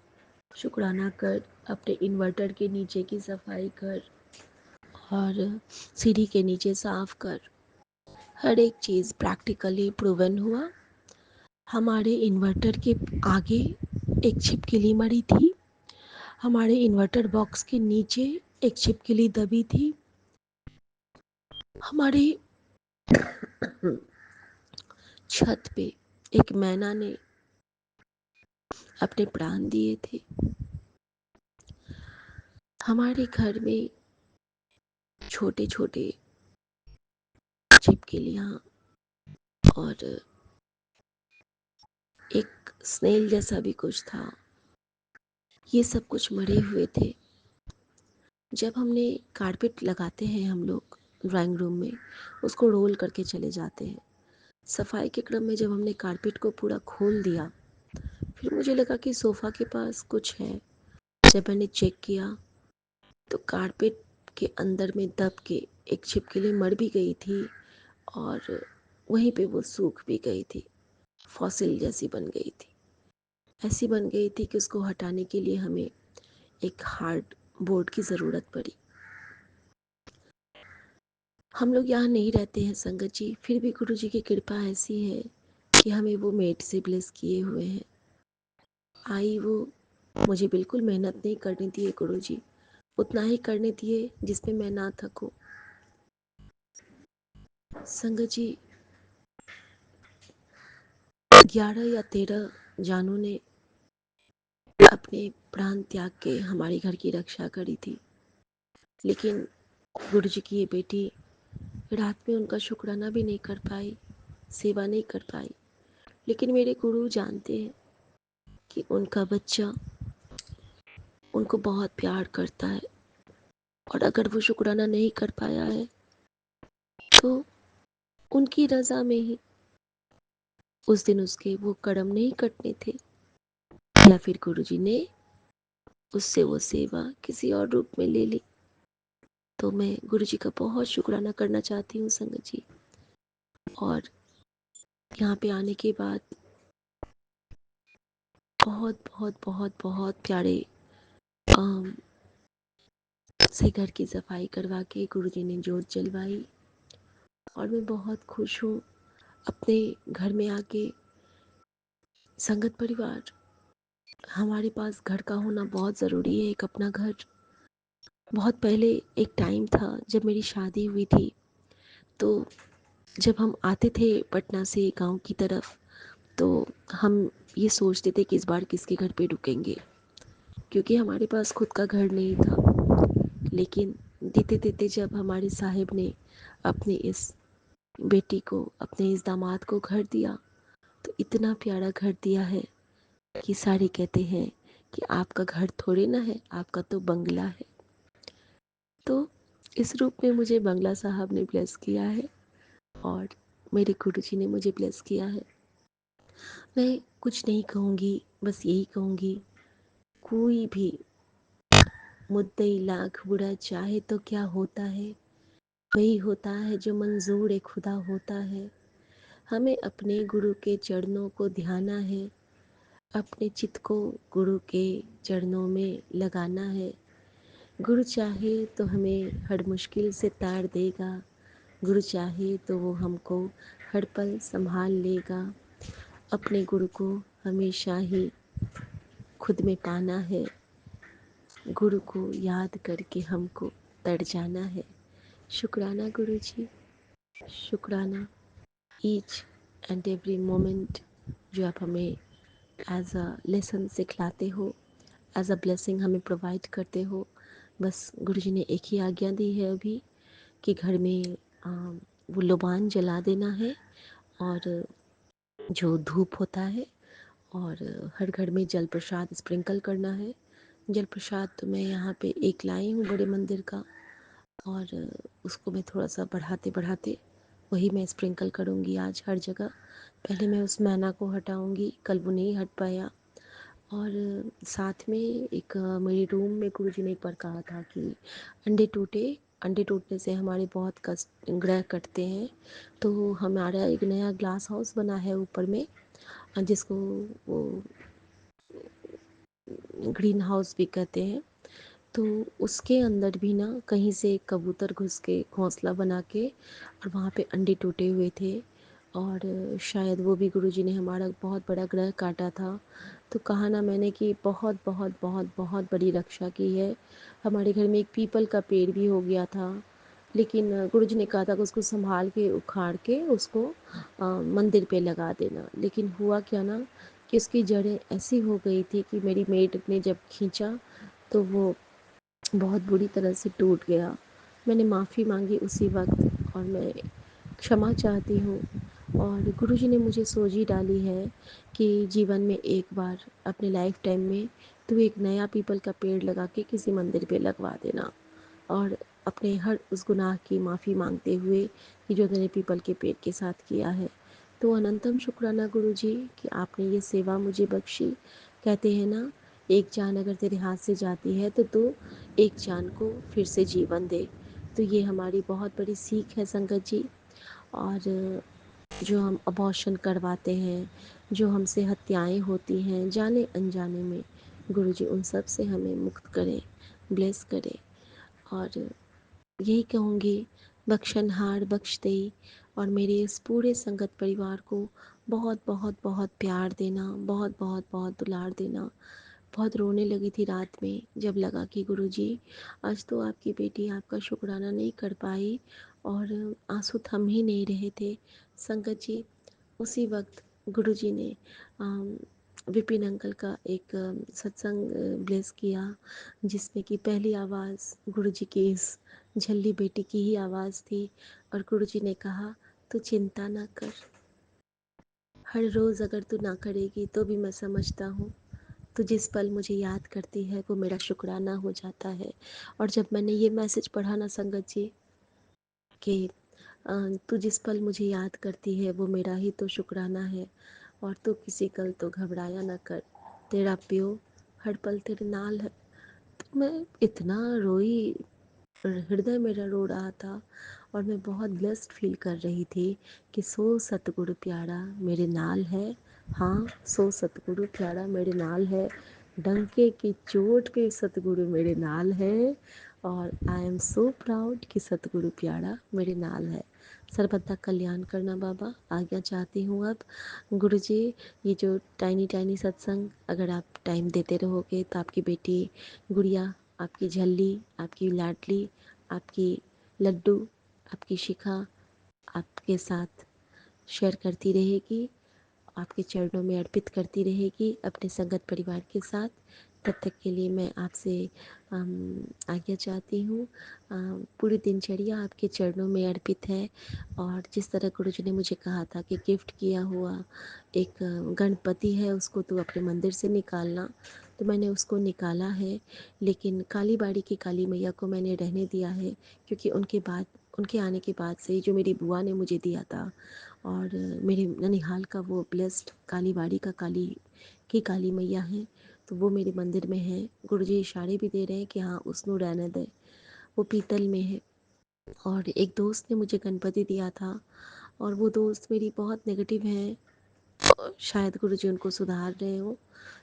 शुक्राना कर, अपने इन्वर्टर के नीचे की सफाई कर, और सीढ़ी के नीचे साफ कर। हर एक चीज़ प्रैक्टिकली प्रूवन हुआ। हमारे इन्वर्टर के आगे एक छिपकली मरी थी, हमारे इन्वर्टर बॉक्स के नीचे एक छिपकली दबी थी, हमारे छत पे एक मैना ने अपने प्राण दिए थे। हमारे घर में छोटे छोटे छिपकलियाँ और एक स्नेल जैसा भी कुछ था, ये सब कुछ मरे हुए थे। जब हमने कारपेट लगाते हैं हम लोग ड्राइंग रूम में, उसको रोल करके चले जाते हैं। सफाई के क्रम में जब हमने कारपेट को पूरा खोल दिया, फिर मुझे लगा कि सोफ़ा के पास कुछ है। जब मैंने चेक किया, तो कारपेट के अंदर में दब के एक छिपकली मर भी गई थी, और वहीं पे वो सूख भी गई थी, फॉसिल जैसी बन गई थी। ऐसी बन गई थी कि उसको हटाने के लिए हमें एक हार्ड बोर्ड की ज़रूरत पड़ी। हम लोग यहाँ नहीं रहते हैं संगत जी, फिर भी गुरु जी की कृपा ऐसी है कि हमें वो मेड से ब्लेस किए हुए हैं। आई वो मुझे बिल्कुल मेहनत नहीं करने दिए गुरु जी, उतना ही करने दिए जिसमें मैं ना थकूं। संगत जी, 11 या 13 जानों ने अपने प्राण त्याग के हमारे घर की रक्षा करी थी, लेकिन गुरु जी की ये बेटी रात में उनका शुक्राना भी नहीं कर पाई, सेवा नहीं कर पाई। लेकिन मेरे गुरु जानते हैं कि उनका बच्चा उनको बहुत प्यार करता है, और अगर वो शुक्राना नहीं कर पाया है, तो उनकी रजा में ही उस दिन उसके वो कर्म नहीं कटने थे, या फिर गुरुजी ने उससे वो सेवा किसी और रूप में ले ली। तो मैं गुरुजी का बहुत शुक्राना करना चाहती हूँ संगत जी। और यहाँ पे आने के बाद बहुत बहुत बहुत बहुत प्यारे से घर की सफाई करवा के गुरुजी ने जोत जलवाई और मैं बहुत खुश हूँ अपने घर में आके। संगत परिवार, हमारे पास घर का होना बहुत ज़रूरी है, एक अपना घर। बहुत पहले एक टाइम था जब मेरी शादी हुई थी, तो जब हम आते थे पटना से गांव की तरफ, तो हम ये सोचते थे कि इस बार किसके घर पे रुकेंगे, क्योंकि हमारे पास खुद का घर नहीं था। लेकिन देते देते जब हमारे साहिब ने अपने इस बेटी को, अपने इस दामाद को घर दिया, तो इतना प्यारा घर दिया है कि सारे कहते हैं कि आपका घर थोड़े ना है, आपका तो बंगला है। तो इस रूप में मुझे बंगला साहब ने ब्लेस किया है और मेरे गुरुजी ने मुझे ब्लेस किया है। मैं कुछ नहीं कहूँगी, बस यही कहूँगी, कोई भी मुद्दई लाख बुरा चाहे तो क्या होता है, वही होता है जो मंजूर ए खुदा होता है। हमें अपने गुरु के चरणों को ध्याना है, अपने चित्त को गुरु के चरणों में लगाना है। गुरु चाहे तो हमें हर मुश्किल से तार देगा, गुरु चाहे तो वो हमको हर पल संभाल लेगा। अपने गुरु को हमेशा ही खुद में पाना है, गुरु को याद करके हमको तर जाना है। शुक्राना गुरु जी, शुक्राना ईच एंड एवरी मोमेंट जो आप हमें एज अ लेसन सिखलाते हो, एज अ ब्लेसिंग हमें प्रोवाइड करते हो। बस गुरुजी ने एक ही आज्ञा दी है अभी कि घर में वो लोबान जला देना है और जो धूप होता है, और हर घर में जल प्रसाद स्प्रिंकल करना है। जल प्रसाद तो मैं यहाँ पे एक लाई हूँ बड़े मंदिर का, और उसको मैं थोड़ा सा बढ़ाते बढ़ाते वही मैं स्प्रिंकल करूँगी आज हर जगह। पहले मैं उस मैना को हटाऊँगी, कल वो नहीं हट पाया। और साथ में एक मेरे रूम में गुरुजी ने एक बार कहा था कि अंडे टूटने से हमारे बहुत कष्ट ग्रह कटते हैं। तो हमारा एक नया ग्लास हाउस बना है ऊपर में, जिसको वो ग्रीन हाउस भी कहते हैं। तो उसके अंदर भी ना कहीं से एक कबूतर घुस के घोंसला बना के और वहाँ पे अंडे टूटे हुए थे, और शायद वो भी गुरुजी ने हमारा बहुत बड़ा ग्रह काटा था। तो कहा ना मैंने कि बहुत बहुत बहुत बहुत बड़ी रक्षा की है। हमारे घर में एक पीपल का पेड़ भी हो गया था, लेकिन गुरुजी ने कहा था कि उसको संभाल के उखाड़ के उसको मंदिर पे लगा देना। लेकिन हुआ क्या ना कि उसकी जड़ें ऐसी हो गई थी कि मेरी मेड ने जब खींचा तो वो बहुत बुरी तरह से टूट गया। मैंने माफ़ी मांगी उसी वक्त और मैं क्षमा चाहती हूँ। और गुरुजी ने मुझे सोझी डाली है कि जीवन में एक बार अपने लाइफ टाइम में तू एक नया पीपल का पेड़ लगा के किसी मंदिर पे लगवा देना, और अपने हर उस गुनाह की माफ़ी मांगते हुए कि जो मैंने पीपल के पेड़ के साथ किया है। तो अनंतम शुक्राना गुरुजी कि आपने ये सेवा मुझे बख्शी। कहते हैं ना, एक जान अगर तेरे हाथ से जाती है तो तू एक जान को फिर से जीवन दे। तो ये हमारी बहुत बड़ी सीख है संगत जी। और जो हम अबॉर्शन करवाते हैं, जो हमसे हत्याएं होती हैं जाने अनजाने में, गुरुजी उन सब से हमें मुक्त करें, ब्लेस करें। और यही कहूँगी, बख्शनहार बख्श दई, और मेरे इस पूरे संगत परिवार को बहुत बहुत बहुत प्यार देना, बहुत बहुत बहुत दुलार देना। बहुत रोने लगी थी रात में जब लगा कि गुरुजी आज तो आपकी बेटी आपका शुक्राना नहीं कर पाई, और आंसू थम ही नहीं रहे थे। संगत जी, उसी वक्त गुरुजी ने विपिन अंकल का एक सत्संग ब्लेस किया, जिसमें कि पहली आवाज़ गुरुजी की इस झल्ली बेटी की ही आवाज़ थी। और गुरुजी ने कहा, तू चिंता ना कर, हर रोज़ अगर तू ना करेगी तो भी मैं समझता हूँ, तो जिस पल मुझे याद करती है वो मेरा शुक्राना हो जाता है। और जब मैंने ये मैसेज पढ़ा ना संगत जी कि तू जिस पल मुझे याद करती है वो मेरा ही तो शुक्राना है, और तू किसी कल तो घबराया ना कर, तेरा प्यो हर पल तेरे नाल है। तो मैं इतना रोई, हृदय मेरा रो रहा था, और मैं बहुत ब्लेस्ड फील कर रही थी कि सो सतगुरु प्यारा मेरे नाल है। हाँ, सो सतगुरु प्यारा मेरे नाल है, डंके की चोट पे सतगुरु मेरे नाल है, और आई एम सो प्राउड कि सतगुरु प्यारा मेरे नाल है। सर्वदा कल्याण करना बाबा, आज्ञा चाहती हूँ अब। गुरु जी, ये जो टाइनी टाइनी सत्संग अगर आप टाइम देते रहोगे तो आपकी बेटी गुड़िया, आपकी झल्ली, आपकी लाडली, आपकी लड्डू, आपकी शिखा आपके साथ शेयर करती रहेगी, आपके चरणों में अर्पित करती रहेगी अपने संगत परिवार के साथ। तब तक के लिए मैं आपसे आज्ञा चाहती हूँ। पूरी दिनचर्या आपके चरणों में अर्पित है। और जिस तरह गुरुजी ने मुझे कहा था कि गिफ्ट किया हुआ एक गणपति है, उसको तो अपने मंदिर से निकालना, तो मैंने उसको निकाला है। लेकिन काली बाड़ी की काली मैया को मैंने रहने दिया है, क्योंकि उनके आने के बाद से जो मेरी बुआ ने मुझे दिया था, और मेरे ननिहाल का वो ब्लेस्ड काली बाड़ी का काली मैया है, तो वो मेरे मंदिर में है। गुरुजी इशारे भी दे रहे हैं कि हाँ उसनों रहने दे, वो पीतल में है। और एक दोस्त ने मुझे गणपति दिया था, और वो दोस्त मेरी बहुत नेगेटिव है, शायद गुरुजी उनको सुधार रहे हो।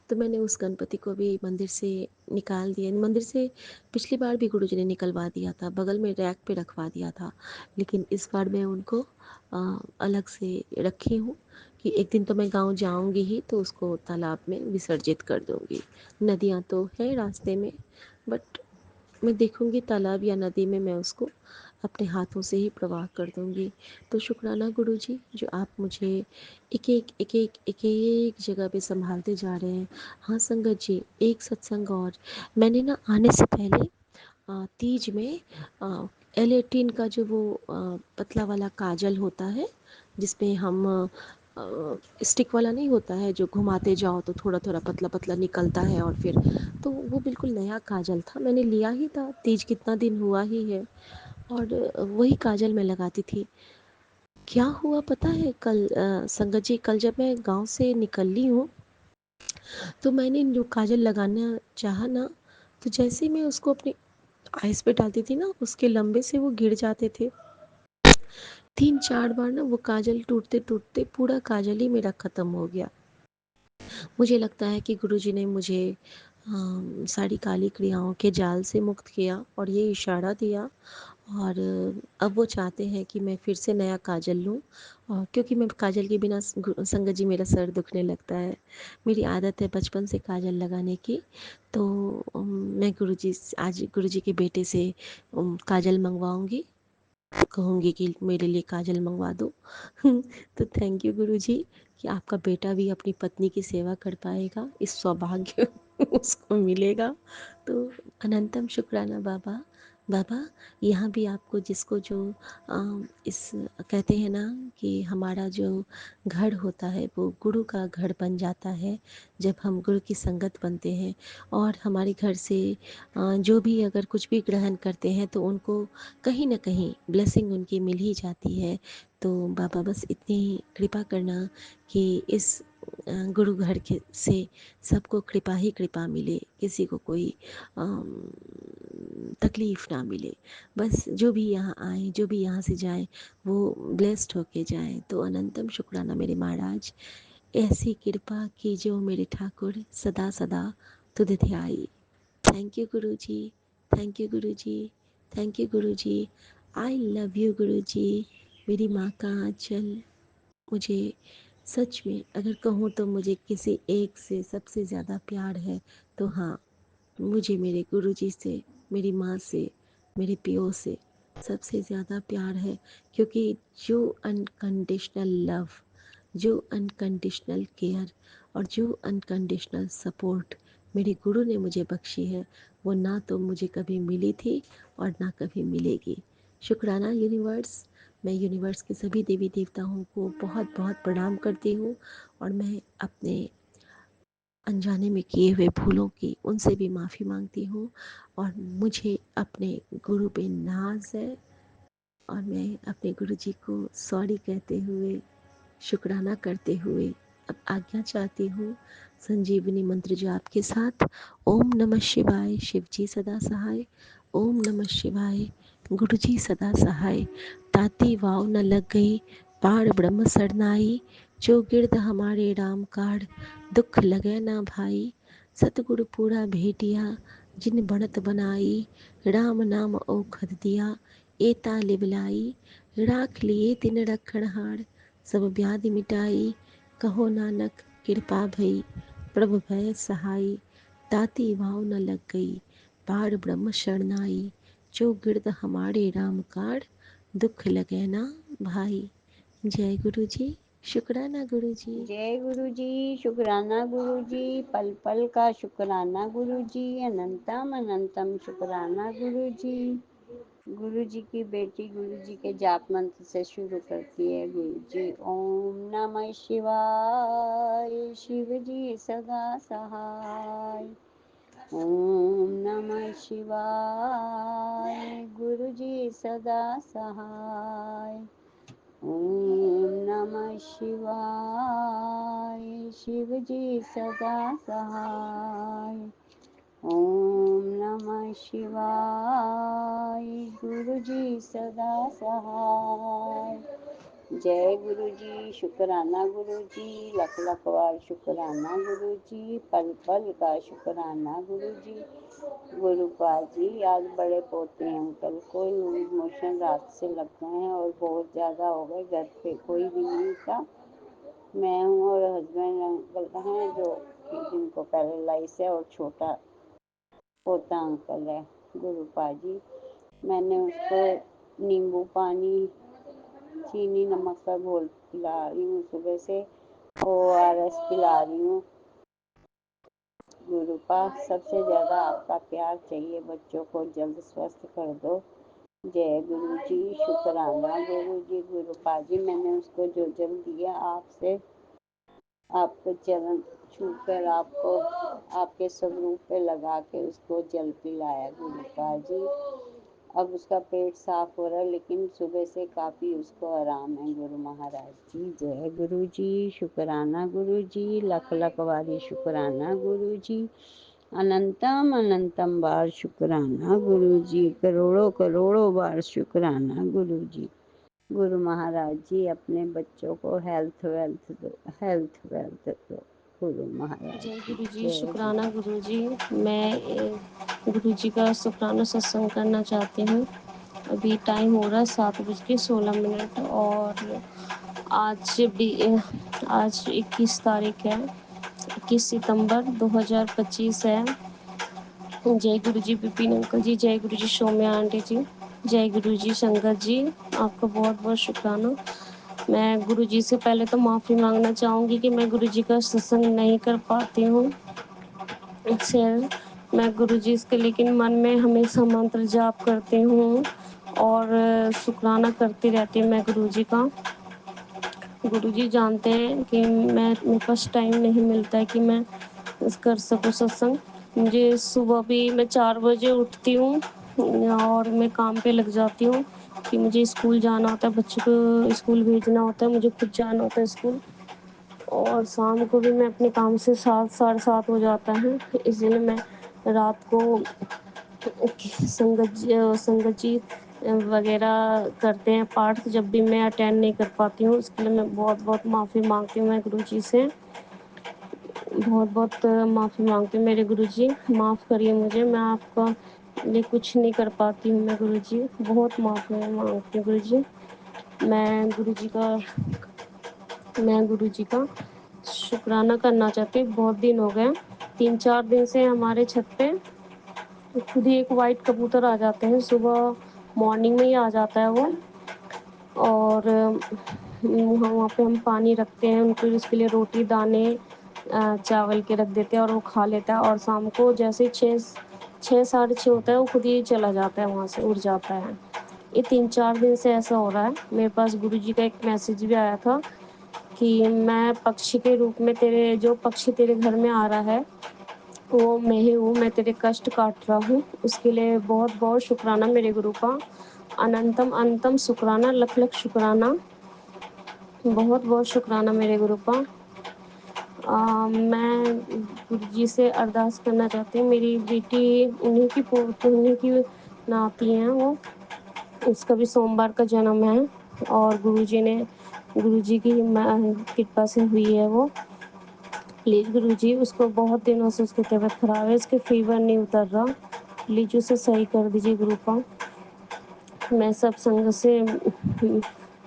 तो मैंने उस गणपति को भी मंदिर से निकाल दिया। मंदिर से पिछली बार भी गुरुजी ने निकलवा दिया था, बगल में रैक पे रखवा दिया था, लेकिन इस बार मैं उनको अलग से रखी हूँ कि एक दिन तो मैं गांव जाऊंगी ही, तो उसको तालाब में विसर्जित कर दूंगी। नदियाँ तो है रास्ते में, बट मैं देखूंगी तालाब या नदी में मैं उसको अपने हाथों से ही प्रवाह कर दूंगी। तो शुक्राना गुरुजी, जो आप मुझे एक एक जगह पे संभालते जा रहे हैं। हाँ संगत जी, एक सत्संग और, मैंने ना आने से पहले तीज में L18 का जो वो पतला वाला काजल होता है, जिसमें हम स्टिक वाला नहीं होता है जो घुमाते जाओ तो थोड़ा थोड़ा पतला पतला निकलता है, और फिर तो वो बिल्कुल नया काजल था, मैंने लिया ही था, तीज कितना दिन हुआ ही है, और वही काजल मैं लगाती थी। क्या हुआ पता है, कल संगत जी, कल जब मैं गांव से निकली हूँ, तो मैंने जो काजल लगाना चाहा ना, तो जैसे मैं उसको अपने आइस पे डालती थी ना, उसके लंबे से वो गिर जाते थे। 3-4 बार ना वो काजल टूटते टूटते पूरा काजल ही मेरा ख़त्म हो गया। मुझे लगता है कि गुरुजी ने मुझे सारी काली क्रियाओं के जाल से मुक्त किया और ये इशारा दिया, और अब वो चाहते हैं कि मैं फिर से नया काजल लूँ। और क्योंकि मैं काजल के बिना संगत जी मेरा सर दुखने लगता है। मेरी आदत है बचपन से काजल लगाने की। तो मैं आज गुरुजी के बेटे से काजल मंगवाऊंगी, कहूँगी कि मेरे लिए काजल मंगवा दो। तो थैंक यू गुरुजी कि आपका बेटा भी अपनी पत्नी की सेवा कर पाएगा, इस सौभाग्य उसको मिलेगा। तो अनंतम शुक्राना बाबा। बाबा, यहाँ भी आपको जिसको जो इस कहते हैं ना कि हमारा जो घर होता है वो गुरु का घर बन जाता है जब हम गुरु की संगत बनते हैं। और हमारे घर से जो भी अगर कुछ भी ग्रहण करते हैं तो उनको कहीं ना कहीं ब्लेसिंग उनकी मिल ही जाती है। तो बाबा बस इतनी कृपा करना कि इस गुरु घर के से सबको कृपा ही कृपा मिले, किसी को कोई तकलीफ़ ना मिले। बस जो भी यहाँ आए, जो भी यहाँ से जाए, वो ब्लेस्ड होके जाए। तो अनंतम शुक्राना मेरे महाराज, ऐसी कृपा की जो मेरे ठाकुर सदा सदा तुध ध्याई। Thank you Guru ji, thank you Guru ji, thank you Guru ji. I love you गुरु जी। मेरी माँ का आंचल मुझे सच में अगर कहूँ तो मुझे किसी एक से सबसे ज़्यादा प्यार है, तो हाँ, मुझे मेरे गुरुजी से, मेरी माँ से, मेरे पियो से सबसे ज़्यादा प्यार है। क्योंकि जो अनकंडीशनल लव, जो अनकंडीशनल केयर और जो अनकंडीशनल सपोर्ट मेरे गुरु ने मुझे बख्शी है, वो ना तो मुझे कभी मिली थी और ना कभी मिलेगी। शुक्राना यूनिवर्स। मैं यूनिवर्स के सभी देवी देवताओं को बहुत बहुत प्रणाम करती हूँ, और मैं अपने अनजाने में किए हुए भूलों की उनसे भी माफ़ी मांगती हूँ। और मुझे अपने गुरु पे नाज है, और मैं अपने गुरु जी को सॉरी कहते हुए, शुक्राना करते हुए अब आज्ञा चाहती हूँ संजीवनी मंत्र जाप के साथ। ओम नमः शिवाय, शिव जी सदा सहाय। ओम नमः शिवाय, गुरु जी सदा सहाय। ताती वाव न लग गई, पार ब्रह्म सरनाई। जो गिरद हमारे राम काढ़, दुख लगे ना भाई। सतगुरु पूरा भेटिया, जिन बढ़त बनाई, राम नाम औखद दिया, एता लिबलाई, राख लिए तिन रखणहार, सब व्याधि मिटाई, कहो नानक कृपा भई, प्रभु भय सहाई, ताती भाव न लग गई, पार ब्रह्म शरणाई, जो गिरद हमारे राम काढ़, दुख लगे ना भाई। जय गुरु जी। शुक्राना गुरु जी। जय गुरु जी, शुक्राना गुरु जी, पल पल का शुक्राना गुरु जी, अनंतम अनंतम शुक्राना गुरु जी। गुरु जी की बेटी गुरु जी के जाप मंत्र से शुरू करती है। गुरु जी ओम नमः शिवाय, शिव जी सदा सहाय। ओम नमः शिवाय, गुरु जी सदा सहाय। ओम नमः शिवाय, शिव जी सदा सहाय। ओम नमः शिवाय, गुरु जी सदा सहाय। जय गुरु जी, शुक्राना गुरु जी, लख लख बार शुक्राना गुरु जी, पल पल का शुक्राना गुरु जी। गुरु पाजी आज बड़े पोते हैं अंकल को लूज मोशन रात से लग गए हैं और बहुत ज़्यादा हो गए। घर पे कोई भी नहीं था, मैं हूँ और हस्बैंड अंकल हैं जो जिनको पैरालाइज है, और छोटा पोता अंकल है। गुरु पाजी मैंने उसको नींबू पानी चीनी नमक का घोल पिला रही हूँ, सुबह से ORS पिला रही हूँ। गुरुपा सबसे ज़्यादा आपका प्यार चाहिए, बच्चों को जल्द स्वस्थ कर दो। जय गुरु जी, शुक्राना गुरु जी। गुरुपा जी मैंने उसको जो जल दिया आपसे, आपको चरण छूकर आपको आपके स्वरूप पे लगा के उसको जल पिलाया गुरुपा जी। अब उसका पेट साफ हो रहा है, लेकिन सुबह से काफ़ी उसको आराम है। गुरु महाराज जी जय गुरु जी, शुक्राना गुरु जी, लख लख वारी शुक्राना गुरु जी, अनंतम अनंतम बार शुक्राना गुरु जी, करोड़ों करोड़ों बार शुक्राना गुरु जी। गुरु महाराज जी अपने बच्चों को हेल्थ वेल्थ दो, हेल्थ वेल्थ दो। गुरु महाराज जय जी गुरु जी, जय गुरु। शुक्राना गुरु जी। मैं गुरु जी का शुक्राना सत्संग करना चाहती हूँ। अभी टाइम हो रहा है 7:16 और आज भी आज 21 तारीख है, 21 सितंबर 2025 है। जय गुरु जी विपिन अंकल जी, जय गुरु जी सौम्या आंटी जी, जय गुरु जी शंकर जी, आपका बहुत बहुत शुक्राना। मैं गुरु जी से पहले तो माफ़ी मांगना चाहूँगी कि मैं गुरु जी का सत्संग नहीं कर पाती हूँ। शेयर मैं गुरु जी के लेकिन मन में हमेशा मंत्र जाप करती हूँ और शुक्राना करती रहती हूँ मैं गुरु जी का। गुरु जी जानते हैं कि मेरे पास टाइम नहीं मिलता है कि मैं कर सकूँ सत्संग। मुझे सुबह भी मैं 4 बजे उठती हूँ और मैं काम पे लग जाती हूँ कि मुझे स्कूल जाना होता है, बच्चों को स्कूल भेजना होता है, मुझे खुद जाना होता है स्कूल, और शाम को भी मैं अपने काम से 7 साढ़े 7 हो जाता है। इसलिए मैं रात को संगत जी वगैरह करते हैं पाठ, तो जब भी मैं अटेंड नहीं कर पाती हूँ उसके लिए मैं बहुत बहुत माफ़ी मांगती हूँ। मैं गुरु जी से बहुत बहुत माफ़ी मांगती हूँ। मेरे गुरु जी माफ़ करिए मुझे, मैं आपका लिए कुछ नहीं कर पाती हूँ। मैं गुरु जी बहुत माफ़ी मांगती हूँ। गुरु जी मैं गुरु जी का शुक्राना करना चाहती हूँ। बहुत दिन हो गए, 3-4 दिन से हमारे छत पे खुद ही एक वाइट कबूतर आ जाते हैं, सुबह मॉर्निंग में ही आ जाता है वो, और वहाँ पे हम पानी रखते हैं उनको, उसके लिए रोटी दाने चावल के रख देते हैं और वो खा लेता है, और शाम को जैसे 6 साढ़े 6 होता है वो खुद ही चला जाता है, वहाँ से उड़ जाता है। ये 3-4 दिन से ऐसा हो रहा है। मेरे पास गुरु जी का एक मैसेज भी आया था कि मैं पक्षी के रूप में जो पक्षी तेरे घर में आ रहा है वो मैं ही हूँ, मैं तेरे कष्ट काट रहा हूँ। उसके लिए बहुत बहुत शुक्राना मेरे गुरु का, अनंतम अनंतम शुक्राना, लख लख शुक्राना, बहुत बहुत शुक्राना मेरे गुरु का। मैं गुरु जी से अरदास करना चाहती हूँ। मेरी बेटी उन्हीं की नाती हैं वो, उसका भी सोमवार का जन्म है और गुरु जी की कृपा से हुई है वो। प्लीज़ गुरुजी, उसको बहुत दिनों से उसकी तबीयत खराब है, उसके फ़ीवर नहीं उतर रहा, प्लीज़ उसे सही कर दीजिए गुरुपा। मैं सत्संग से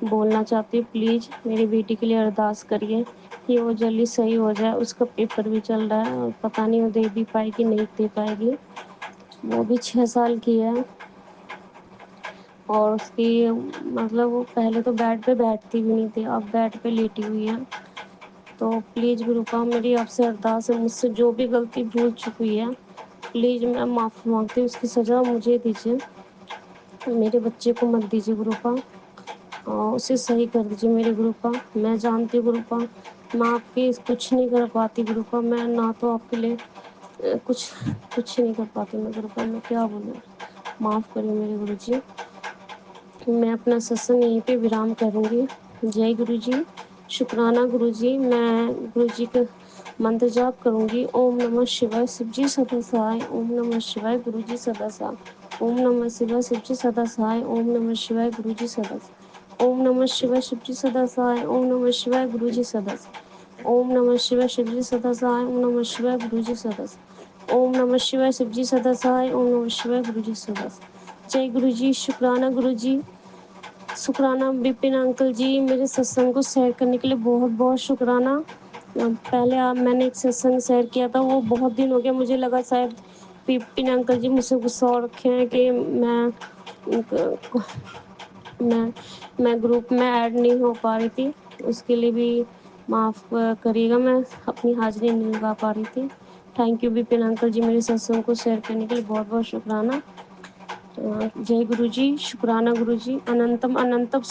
बोलना चाहती हूँ, प्लीज़ मेरी बेटी के लिए अरदास करिए कि वो जल्दी सही हो जाए। उसका पेपर भी चल रहा है और पता नहीं वो दे भी पाएगी, नहीं दे पाएगी। वो भी 6 साल की है और उसकी मतलब वो पहले तो बेड पे बैठती भी नहीं थी, अब बेड पे लेटी हुई है। तो प्लीज़ गुरुपा, मेरी आपसे अरदास है, मुझसे जो भी गलती भूल चुकी है, प्लीज़ मैं माफ़ी माँगती हूँ, उसकी सज़ा मुझे दीजिए, मेरे बच्चे को मत दीजिए गुरुपा। उसे सही कर दीजिए मेरे गुरुपा। मैं जानती हूँ गुरुपा, मैं आपके कुछ नहीं कर पाती गुरुपा, मैं ना तो आपके लिए कुछ कुछ नहीं कर पाती मैं गुरुपा, मैं क्या बोलूँ? माफ़ करिए मेरे गुरुजी। मैं अपना सत्संग यहीं पे विराम करूँगी। जय गुरुजी। शुक्राना गुरुजी। मैं गुरुजी का मंत्र जाप करूँगी। ओम नमः शिवाय शिवजी सदा सहाय। ओम नमः शिवाय गुरुजी सदा सहाय। ओम नमः शिवाय शिवजी सदा सहाय। ओम नमः शिवाय गुरुजी सदा सहाय। ओम नमः शिवाय शिवजी सदा सहाय। ओम नमः शिवाय गुरुजी सदा सहाय। ओम नमः शिवाय शिवजी सदा सहाय। ओम नमः शिवाय गुरुजी सदा सहाय। ओम नमः शिवाय शिवजी सदा सहाय। ओम नमः शिवाय गुरुजी सदा सहाय। जय गुरुजी। शुक्राना गुरुजी। शुक्राना विपिन अंकल जी, मेरे सत्संग को शेयर करने के लिए बहुत बहुत शुक्राना। पहले आप मैंने एक सत्संग शेयर किया था, वो बहुत दिन हो गया, मुझे लगा शायद विपिन अंकल जी मुझसे गुस्सा हो रखे हैं कि मैं मैं ग्रुप में ऐड नहीं हो पा रही थी, उसके लिए भी माफ़ करिएगा, मैं अपनी हाजिरी नहीं लगा पा रही थी। थैंक यू विपिन अंकल जी, मेरे सत्संग को शेयर करने के लिए बहुत बहुत शुक्राना। जय गुरु जी। शुक्राना गुरु जी। अनंतम अनंतम